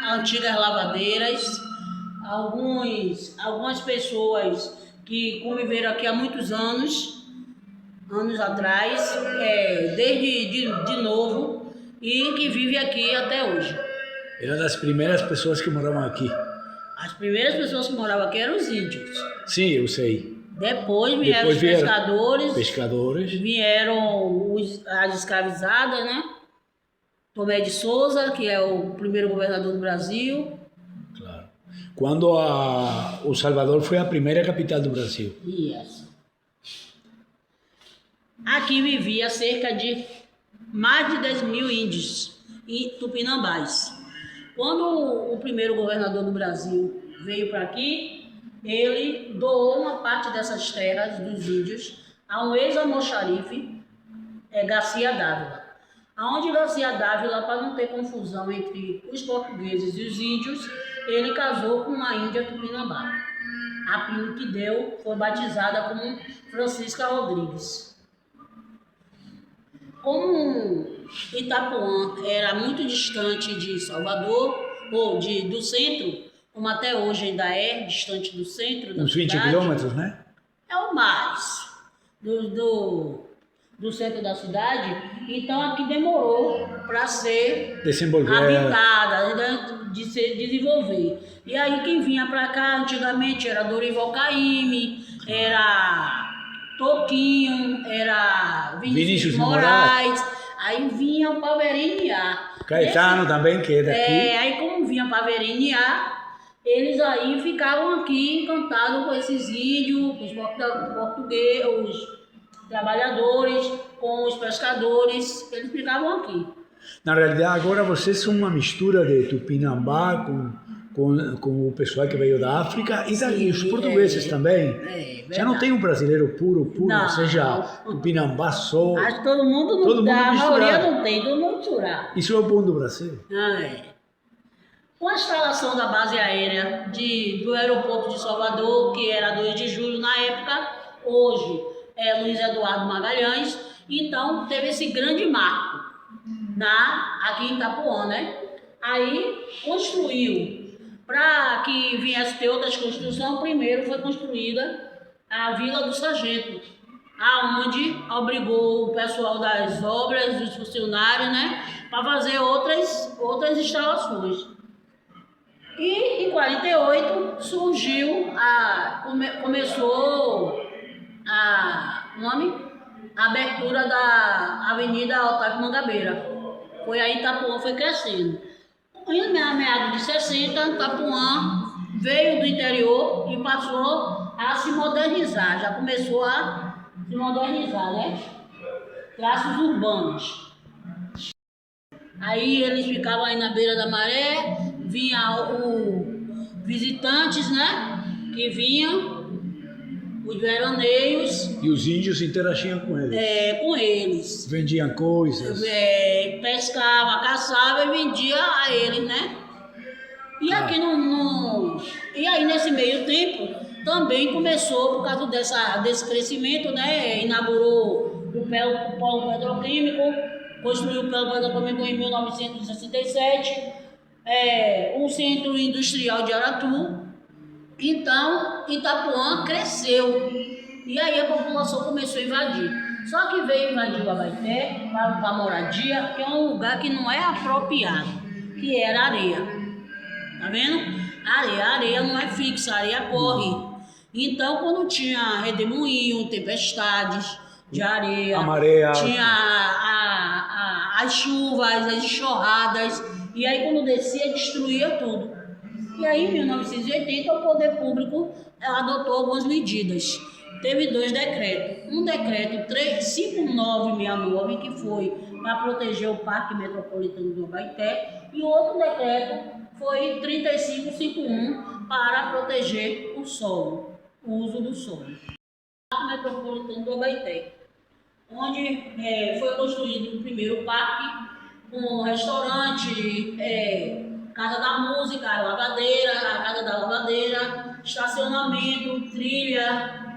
antigas lavadeiras, algumas pessoas que conviveram aqui há muitos anos atrás, desde de novo, e que vive aqui até hoje. Era das primeiras pessoas que moravam aqui. As primeiras pessoas que moravam aqui eram os índios. Sim, eu sei. Depois vieram os pescadores. Vieram as escravizadas, né? Tomé de Souza, que é o primeiro governador do Brasil. Claro. Quando o Salvador foi a primeira capital do Brasil. Isso. Aqui vivia cerca de mais de 10 mil índios e tupinambás. Quando o primeiro governador do Brasil veio para aqui, ele doou uma parte dessas terras dos índios a um ex-almoxarife, Garcia Dávila. Aonde Garcia Dávila, para não ter confusão entre os portugueses e os índios, ele casou com uma índia tupinambá. A Pino que deu foi batizada como Francisca Rodrigues. Como Itapuã era muito distante de Salvador, ou do centro, como até hoje ainda é distante do centro da uns 20 cidade, quilômetros, né? É o mais do centro da cidade, então aqui demorou para ser habitada, de se desenvolver. E aí quem vinha para cá antigamente era Dorival Caymmi, era Toquinho, era Vinícius Moraes, aí vinha o Paverinha. Caetano também, que é daqui. Aí como vinha Paverinha, eles aí ficavam aqui encantados com esses índios, com os portugueses, os trabalhadores, com os pescadores, eles ficavam aqui. Na realidade, agora vocês são uma mistura de Tupinambá com o pessoal que veio da África e os portugueses também. Já não tem um brasileiro puro, não, seja Tupinambá só. Acho que todo mundo não dá, a maioria não tem, todo mundo misturar. Isso é o bom do Brasil. Com a instalação da base aérea do aeroporto de Salvador, que era 2 de julho na época, hoje é Luiz Eduardo Magalhães, então teve esse grande marco aqui em Itapuã, né? Aí construiu, para que viesse ter outras construções, primeiro foi construída a Vila do Sargento, aonde obrigou o pessoal das obras, os funcionários, né, para fazer outras instalações. E em 48 surgiu começou a abertura da Avenida Otávio Mangabeira. Foi aí Itapuã foi crescendo. Em meados de 60, Itapuã veio do interior e passou a se modernizar. Já começou a se modernizar, né? Traços urbanos. Aí eles ficavam aí na beira da maré, vinham visitantes, né? Que vinham, os veraneios. E os índios interagiam com eles. Com eles. Vendiam coisas. Pescava, caçava e vendia a eles, né? E aqui E aí nesse meio tempo também começou, por causa desse crescimento, né? Inaugurou o polo petroquímico, construiu o polo petroquímico em 1967, o centro industrial de Aratu. Então, Itapuã cresceu e aí a população começou a invadir. Só que veio invadir o Abaeté para moradia, que é um lugar que não é apropriado, que era areia. Tá vendo? A areia não é fixa, a areia corre. Então, quando tinha redemoinho, tempestades de areia, a maré tinha as chuvas, as enxurradas, e aí quando descia, destruía tudo. E aí, em 1980, o poder público adotou algumas medidas. Teve 2 decretos. Um decreto 5969, que foi para proteger o Parque Metropolitano do Abaeté, e o outro decreto foi 3551 para proteger o solo, o uso do solo. O Parque Metropolitano do Abaeté, onde foi construído o primeiro parque com restaurante, Casa da Música, a Casa da Lavadeira, estacionamento, trilha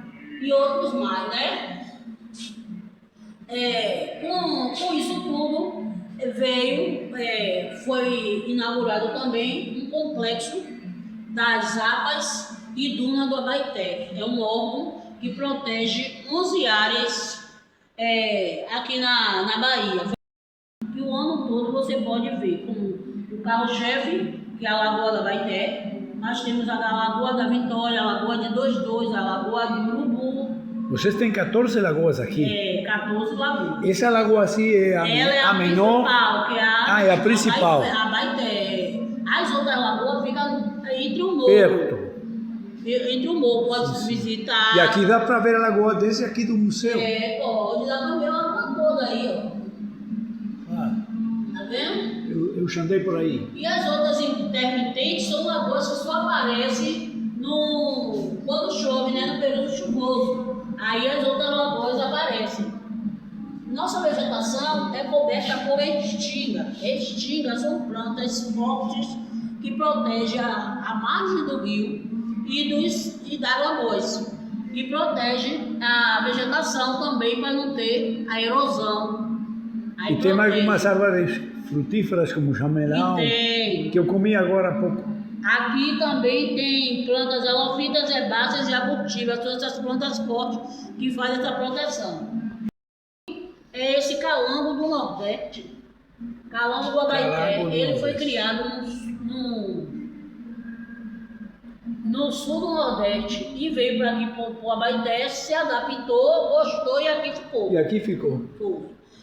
e outros mais, né? Com isso tudo foi inaugurado também um Complexo das Apas e Duna do Abaeté. É um órgão que protege 11 áreas aqui na Bahia. E o ano todo você pode ver como o carro-chefe, que é a Lagoa do Abaeté. Nós temos a Lagoa da Vitória, a Lagoa de 22, a Lagoa de Urubu. Vocês têm 14 lagoas aqui? 14 lagoas. Essa lagoa assim é Ela é a menor? principal, que é é a principal. A Abaeté. As outras lagoas ficam entre o morro. Perto. Entre o morro, pode visitar. E aqui dá para ver a lagoa desse aqui do museu? Pode, dá para ver a lagoa toda aí, ó. Ah, Tá vendo? eu andei por aí. E as outras intermitentes são lagoas que só aparecem quando chove, né, no período chuvoso. Aí as outras lagoas aparecem. Nossa vegetação é coberta por extinga. Extingas são plantas fortes que protegem a margem do rio e das lagoas. E protegem a vegetação também para não ter a erosão. Aí E tem mais algumas árvores frutíferas como jamelão, que eu comi agora há pouco. Aqui também tem plantas halófitas, herbáceas e arbutivas, todas essas plantas fortes que fazem essa proteção. É esse calango do Nordeste, calango do Abaeté. Ele foi criado no sul do Nordeste e veio para aqui para o Abaeté, se adaptou, gostou e aqui ficou. E aqui ficou.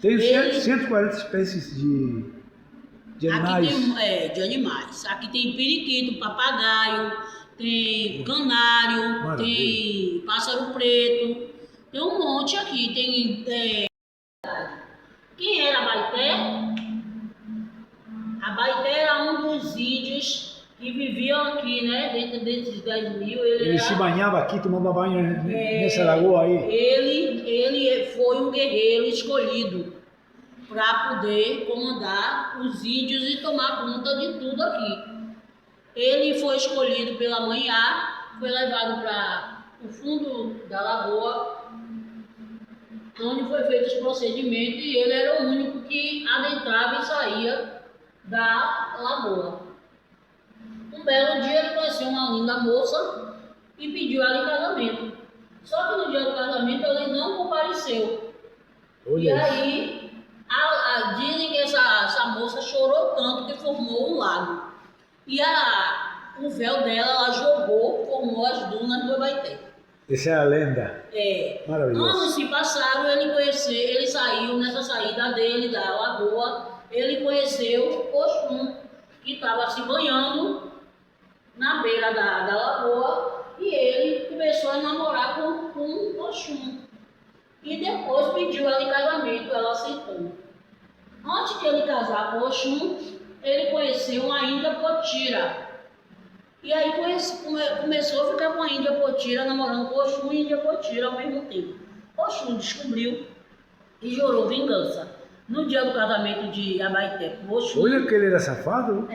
Tem 140 espécies de animais. Aqui tem, de animais. Aqui tem periquito, papagaio, tem canário, Maravilha. tem pássaro preto, tem um monte aqui. Tem, quem era Abaeté? Abaeté era um dos índios que viviam aqui, né? Dentro desses 10 mil. Ele se banhava aqui, tomava banho nessa lagoa aí. Ele foi um guerreiro escolhido para poder comandar os índios e tomar conta de tudo aqui. Ele foi escolhido pela mãe A, foi levado para o fundo da lagoa, onde foi feito os procedimentos, e ele era o único que adentrava e saía da lagoa. Um belo dia ele conheceu uma linda moça e pediu ela em casamento. Só que no dia do casamento ele não compareceu. E aí dizem que essa moça chorou tanto que formou um lago. E o véu dela ela jogou, formou as dunas do Abaeté. Essa é a lenda. Maravilhoso. Anos se passaram, ele saiu nessa saída dele da lagoa, ele conheceu Oxum, que estava se banhando na beira da lagoa, e ele começou a namorar com Oxum. E depois pediu ela em casamento, ela aceitou. Antes de ele casar com Oxum, ele conheceu uma índia potira. E aí começou a ficar com a índia potira, namorando com Oxum e índia potira ao mesmo tempo. Oxum descobriu e jurou vingança. No dia do casamento de Abaeté com Oxum... Olha que ele era safado.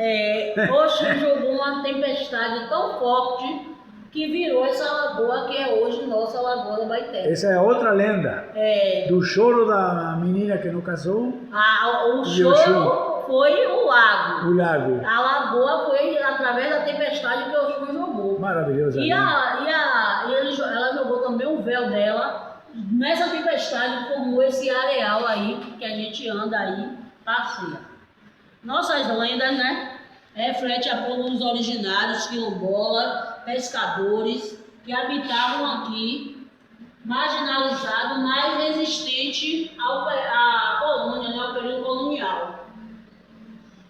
Oxum jogou uma tempestade tão forte que virou essa lagoa que é hoje nossa Lagoa do Abaeté. Essa é outra lenda. Do choro da menina que não casou. O choro foi o lago. O lago. A lagoa foi através da tempestade que Oxum jogou. Maravilhoso. Ela jogou também o véu dela. Nessa tempestade formou esse areal aí que a gente anda aí, passeia. Nossas lendas, né? Reflete a povos originários, quilombola, pescadores que habitavam aqui, marginalizados, mas resistentes à colônia, né, ao período colonial.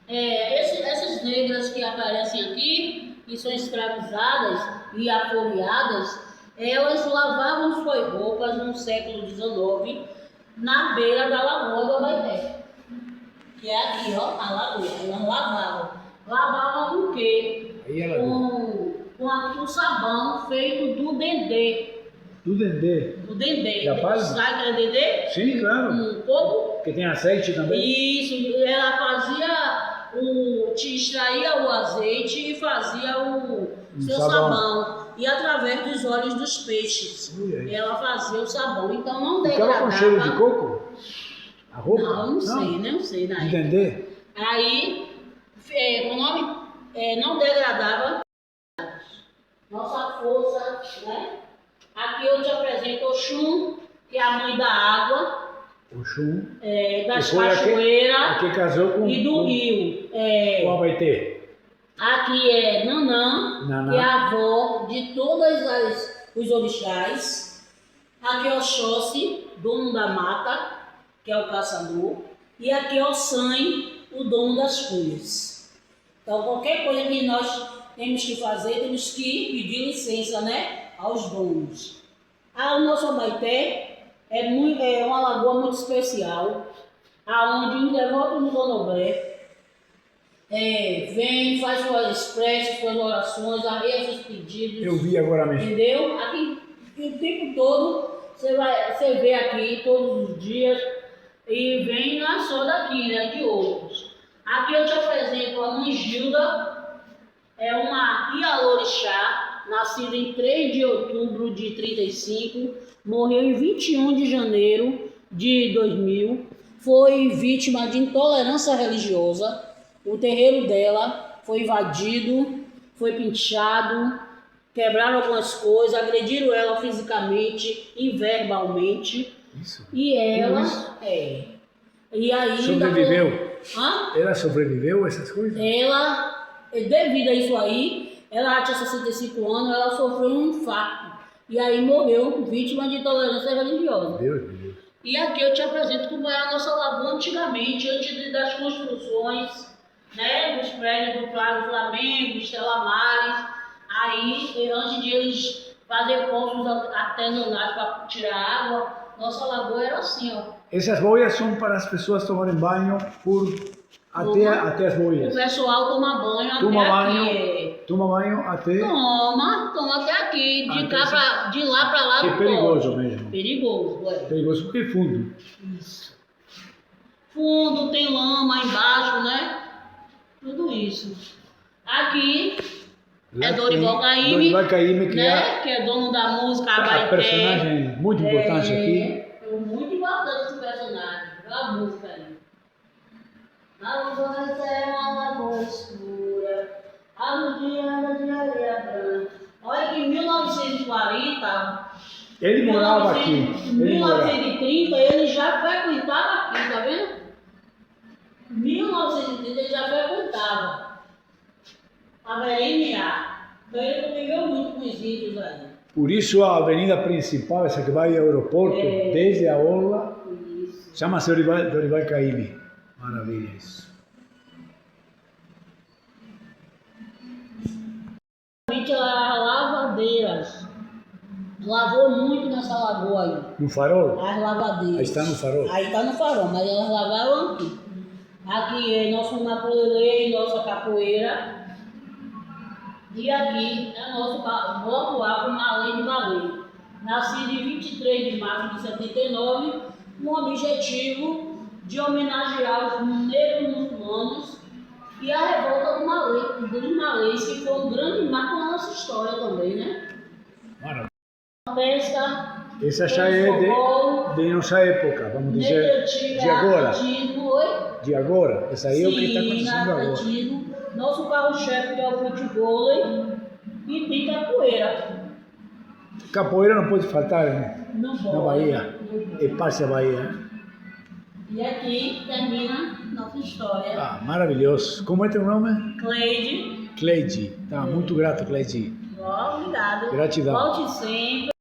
Essas negras que aparecem aqui, que são escravizadas e aporreadas, elas lavavam suas roupas no século XIX na beira da Lagoa do Abaeté, que é aqui, ó, a lagoa. Elas lavavam. Lavavam com o quê? Com um sabão feito do dendê. Do dendê? Do dendê. Da palha? Sabe que é dendê? Sim, claro. Um pouco. Que tem azeite também? Isso. Ela fazia extraía o azeite e fazia o seu sabão. E através dos olhos dos peixes. Ela fazia o sabão. Então não degradava. Ficava com cheiro de coco? A roupa? Não sei, não sei. De dendê? Aí, o nome? não degradava nossa força, né? Aqui eu te apresento Oxum, que é a mãe da água, Oxum, das que foi cachoeiras que casou com, e do rio. com a Abaetê. Aqui é Nanã, que é a avó de todos os orixás. Aqui é Oxóssi, dono da mata, que é o caçador. E aqui é Ossanhe, o dono das folhas. Então, qualquer coisa que nós temos que fazer, temos que pedir licença, né, aos donos. O nosso Abaeté é uma lagoa muito especial, aonde os devotos do Candomblé vem, faz suas preces, suas orações, arreia seus pedidos. Eu vi agora mesmo. Entendeu? Aqui o tempo todo você vê aqui todos os dias e vem não é só daqui, né? De outros. Aqui eu te apresento a mãe Gilda, é uma Ialorixá, nascida em 3 de outubro de 35, morreu em 21 de janeiro de 2000, foi vítima de intolerância religiosa. O terreiro dela foi invadido, foi pinchado, quebraram algumas coisas, agrediram ela fisicamente e verbalmente. Isso. E ela E aí sobreviveu. Hã? Ela sobreviveu a essas coisas? Ela, devido a isso aí, ela já tinha 65 anos, ela sofreu um infarto. E aí morreu vítima de intolerância religiosa. Deus me livre. E aqui eu te apresento como era a nossa lagoa antigamente, antes das construções, né, dos prédios do Claro Flamengo, Estrela Mares. Aí, antes de eles fazer poços artesanais para tirar água, nossa lagoa era assim, ó. Essas boias são para as pessoas tomarem banho até as O boias. pessoal toma banho Toma até banho, aqui. toma banho até... Toma até aqui. De lá para lá Que é não perigoso pode. mesmo. Perigoso, Perigoso porque é fundo. Isso. Fundo, tem lama embaixo, né? Tudo isso. Aqui é Dorival Caymmi. Dorival Caymmi, que né? Que é dono da música é a Abaeté. personagem muito importante aqui. É muito importante esse personagem. A música aí. A voz é uma lagoa escura, a ludiana de areia branca. Olha que em 1940, Ele morava aqui. Em 1930 ele já frequentava aqui, tá vendo? Em 1930 ele já frequentava a VNA. Então ele conviveu muito com os índios aí. Por isso a avenida principal, essa que vai ao aeroporto, desde a orla, chama-se Dorival Caymmi. Maravilha isso. As lavadeiras. Lavou muito nessa lagoa aí. No farol? As lavadeiras. Aí está no farol. Aí está no farol, mas elas lavaram aqui. Aqui é nosso maculelê e nossa capoeira. E aqui é nosso bloco A com Malê de Baleia. Nascido em 23 de março de 79, com o objetivo de homenagear os negros muçulmanos e a revolta dos malês, que foi um grande marco na nossa história também, né? Maravilha. A pesca, Essa já é de nossa época, vamos dizer, de agora. De agora. Essa aí é o que está acontecendo agora. Nosso carro-chefe é o futebol e tem capoeira. Capoeira não pode faltar, né? Não pode. Na Bahia. É parte da Bahia. E aqui termina nossa história. Ah, maravilhoso. Como é teu nome? Cleide. Cleide. Tá, muito grato, Cleide. Obrigado. Gratidão. Volte sempre.